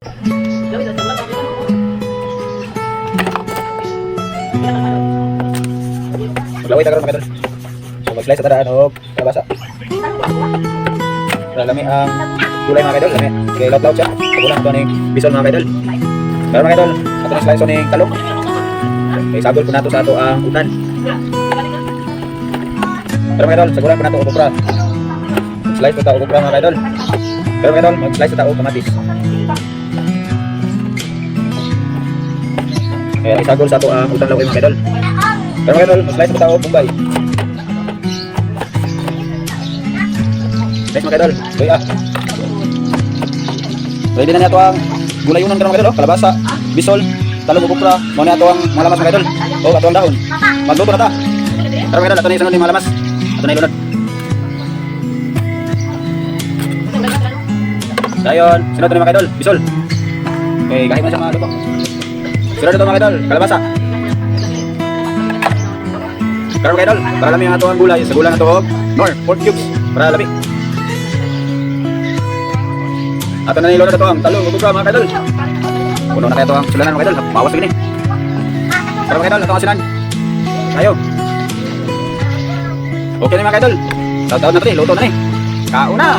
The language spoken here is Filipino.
Maglaway ta karon mga idol. So mag-slice sa tadaan og kalabasa. Para lami ang gulay mga idol, lami. Kay laut-laut siya. Kulang to ning bison mga idol. Pero mga idol, ato na slice ning talong. Kay sagol po nato sa ato ang utan. Pero mga idol, sagulan po nato og okra. Slice po ta og okra mga idol. Pero mga idol, mag-slice ta og kamatis. Kaya isagol sa ato ang utan laway mga idol. Pero mga idol, mag-slice po ta og bombay. Slice mga idol, kuya. Ready na niya ito ang gulayunan ka mga idol, kalabasa, bisol, talong ug okra, mo na ito ang malamas mga idol. O ato ang dahon. Magluto na ta. Pero mga idol, ato na isunod ni malamas. Ato na ilunod. Dayon, sunod na mga idol, bisol. Okay, kahit na siya mga luto. Sunod ito mga idol, kalabasa. Pero mga idol, para lami ang ato ang gulay, sa gulang ito og nor, pork cubes, para lami. Ato na nilunod ito ang talong ug okra mga idol. Puno na kaya ito ang sulanan mga idol, bawas lagi ni. Pero mga idol, ito ang sinan. Tayo. Okay na mga idol. Taon na ito, luto na ni. Kauna.